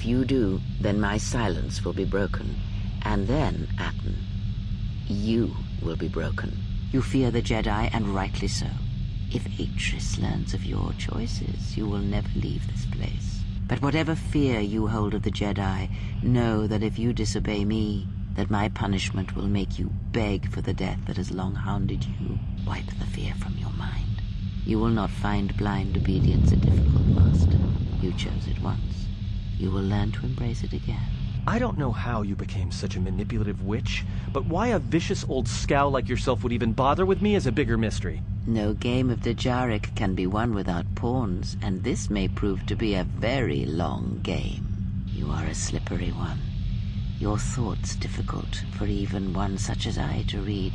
If you do, then my silence will be broken. And then, Atten, you will be broken. You fear the Jedi, and rightly so. If Atris learns of your choices, you will never leave this place. But whatever fear you hold of the Jedi, know that if you disobey me, that my punishment will make you beg for the death that has long hounded you. Wipe the fear from your mind. You will not find blind obedience a difficult master. You chose it once. You will learn to embrace it again. I don't know how you became such a manipulative witch, but why a vicious old scow like yourself would even bother with me is a bigger mystery. No game of the Jarek can be won without pawns, and this may prove to be a very long game. You are a slippery one. Your thoughts difficult for even one such as I to read.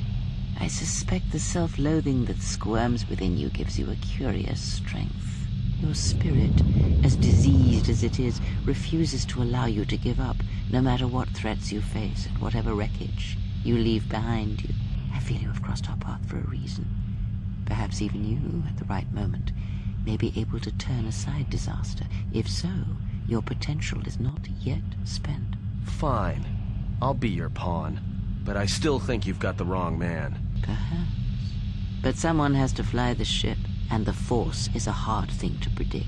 I suspect the self-loathing that squirms within you gives you a curious strength. Your spirit, as diseased as it is, refuses to allow you to give up, no matter what threats you face and whatever wreckage you leave behind you. I feel you have crossed our path for a reason. Perhaps even you, at the right moment, may be able to turn aside disaster. If so, your potential is not yet spent. Fine. I'll be your pawn. But I still think you've got the wrong man. Perhaps. But someone has to fly the ship, and the Force is a hard thing to predict.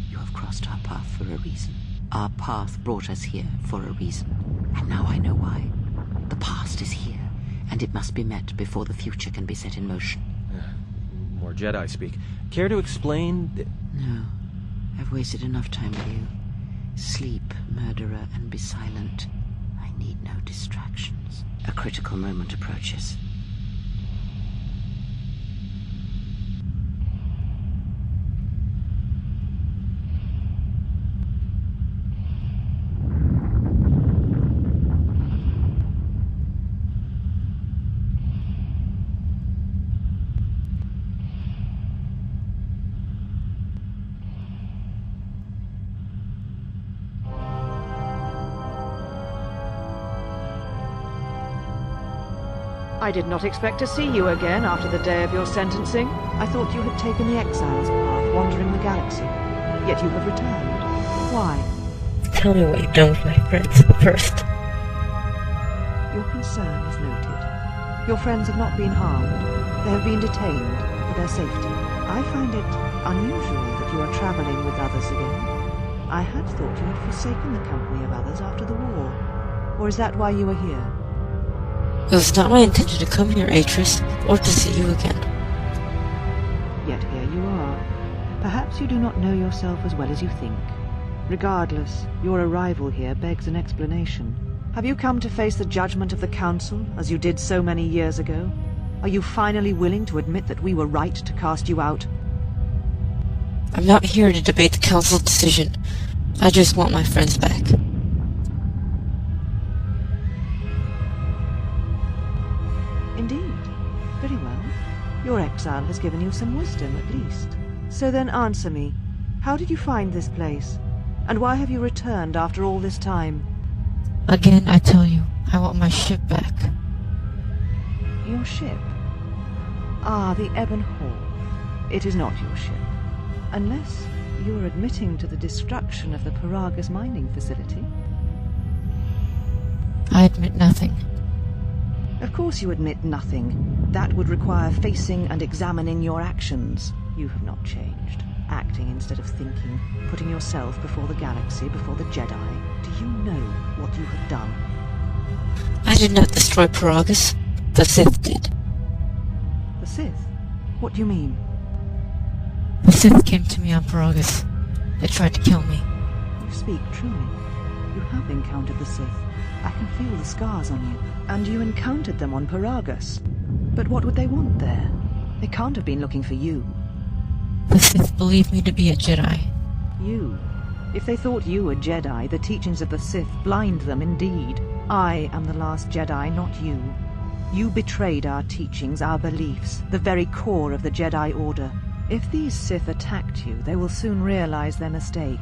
You have crossed our path for a reason. Our path brought us here for a reason. And now I know why. The past is here, and it must be met before the future can be set in motion. More Jedi speak. Care to explain? No. I've wasted enough time with you. Sleep, murderer, and be silent. I need no distractions. A critical moment approaches. I did not expect to see you again after the day of your sentencing. I thought you had taken the Exile's path, wandering the galaxy. Yet you have returned. Why? Tell me what you've done with my friends first. Your concern is noted. Your friends have not been harmed. They have been detained for their safety. I find it unusual that you are traveling with others again. I had thought you had forsaken the company of others after the war. Or is that why you are here? It was not my intention to come here, Atris, or to see you again. Yet here you are. Perhaps you do not know yourself as well as you think. Regardless, your arrival here begs an explanation. Have you come to face the judgment of the Council, as you did so many years ago? Are you finally willing to admit that we were right to cast you out? I'm not here to debate the Council's decision. I just want my friends back. Indeed. Very well. Your exile has given you some wisdom, at least. So then answer me. How did you find this place? And why have you returned after all this time? Again, I tell you, I want my ship back. Your ship? Ah, the Ebon Hall. It is not your ship. Unless you're admitting to the destruction of the Paragus mining facility. I admit nothing. Of course you admit nothing. That would require facing and examining your actions. You have not changed. Acting instead of thinking, putting yourself before the galaxy, before the Jedi. Do you know what you have done? I did not destroy Paragus. The Sith did. The Sith? What do you mean? The Sith came to me on Paragus. They tried to kill me. You speak truly. You have encountered the Sith. I can feel the scars on you. And you encountered them on Paragus. But what would they want there? They can't have been looking for you. The Sith believed me to be a Jedi. You? If they thought you a Jedi, the teachings of the Sith blind them indeed. I am the last Jedi, not you. You betrayed our teachings, our beliefs, the very core of the Jedi Order. If these Sith attacked you, they will soon realize their mistake.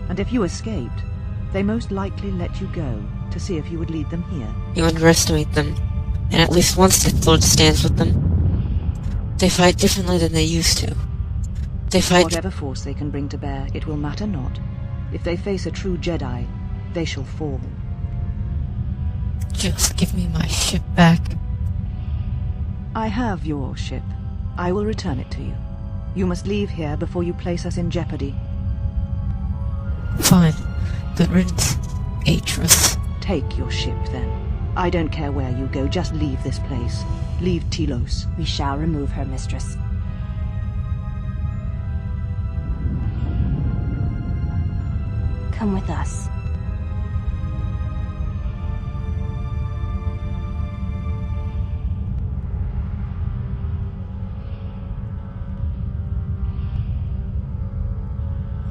And if you escaped, they most likely let you go to see if you would lead them here. You underestimate them, and at least one Sith Lord stands with them. They fight differently than they used to. They fight... Whatever force they can bring to bear, it will matter not. If they face a true Jedi, they shall fall. Just give me my ship back. I have your ship. I will return it to you. You must leave here before you place us in jeopardy. Fine. Good riddance, Atris. Take your ship, then. I don't care where you go, just leave this place. Leave Telos. We shall remove her, mistress. Come with us.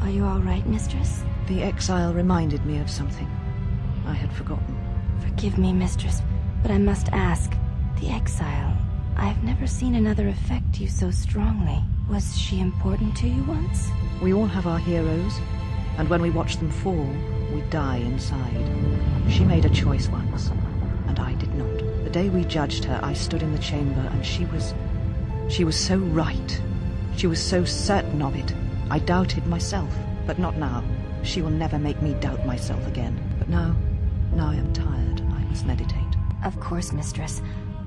Are you all right, mistress? The exile reminded me of something I had forgotten. Forgive me, mistress, but I must ask. The exile, I have never seen another affect you so strongly. Was she important to you once? We all have our heroes, and when we watch them fall, we die inside. She made a choice once, and I did not. The day we judged her, I stood in the chamber, and she was so right. She was so certain of it. I doubted myself, but not now. She will never make me doubt myself again. But now I am tired. I must meditate. Of course, mistress.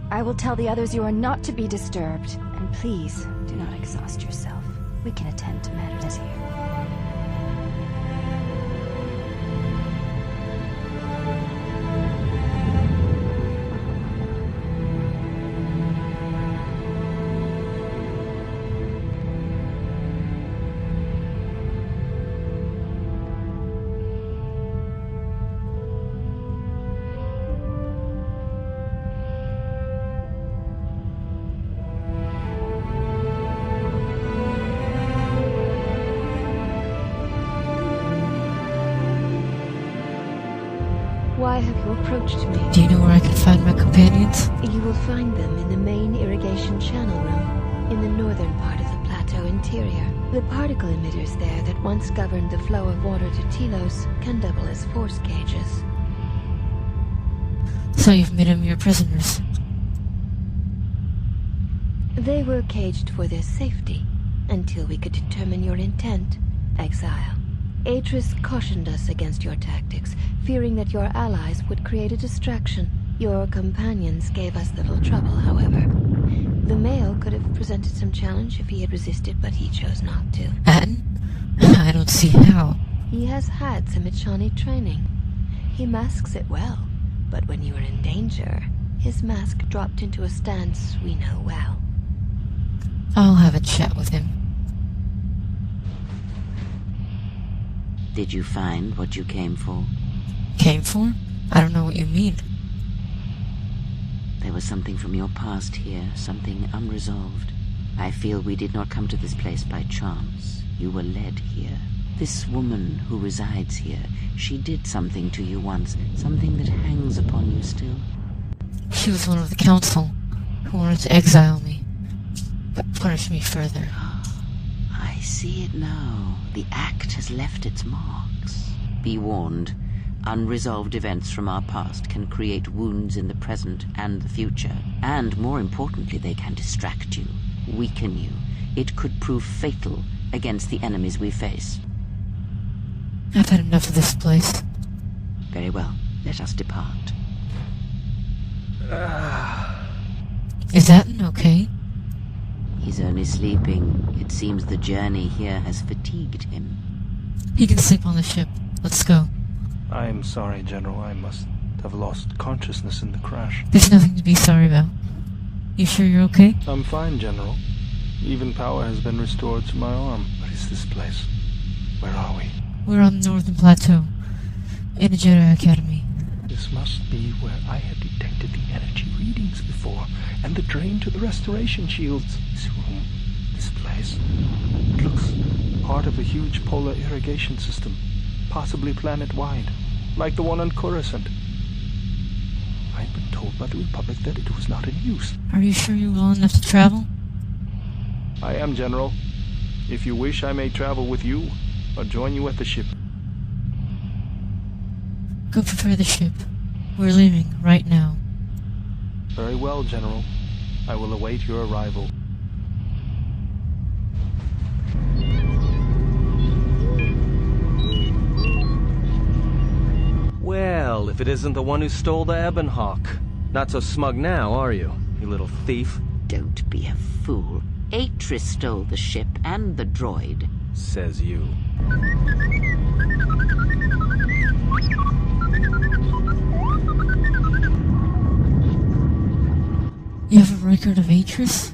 I will tell the others you are not to be disturbed. And please, do not exhaust yourself. We can attend to matters here. Why have you approached me? Do you know where I can find my companions? You will find them in the main irrigation channel room, in the northern part of the plateau interior. The particle emitters there that once governed the flow of water to Telos can double as force cages. So you've made them your prisoners. They were caged for their safety, until we could determine your intent, Exile. Atris cautioned us against your tactics, fearing that your allies would create a distraction. Your companions gave us little trouble, however. The male could have presented some challenge if he had resisted, but he chose not to. Atten? I don't see how. He has had some Echani training. He masks it well, but when you are in danger, his mask dropped into a stance we know well. I'll have a chat with him. Did you find what you came for? Came for? I don't know what you mean. There was something from your past here, something unresolved. I feel we did not come to this place by chance. You were led here. This woman who resides here, she did something to you once, something that hangs upon you still. She was one of the council who wanted to exile me, but punish me further. I see it now. The act has left its marks. Be warned, unresolved events from our past can create wounds in the present and the future. And more importantly, they can distract you, weaken you. It could prove fatal against the enemies we face. I've had enough of this place. Very well, let us depart. Is Atten okay? He's only sleeping. It seems the journey here has fatigued him. He can sleep on the ship. Let's go. I'm sorry, General. I must have lost consciousness in the crash. There's nothing to be sorry about. You sure you're okay? I'm fine, General. Even power has been restored to my arm. What is this place? Where are we? We're on the northern plateau, in the Jedi Academy. This must be where I had detected the energy readings before, and the drain to the restoration shields. This room, this place. It looks part of a huge polar irrigation system, possibly planet-wide, like the one on Coruscant. I'd been told by the Republic that it was not in use. Are you sure you're well enough to travel? I am, General. If you wish, I may travel with you, or join you at the ship. Go prepare the ship. We're leaving right now. Very well, General. I will await your arrival. Exile if it isn't the one who stole the Ebonhawk. Not so smug now, are you little thief? Don't be a fool. Atris stole the ship and the droid. Says you. You have a record of Atris?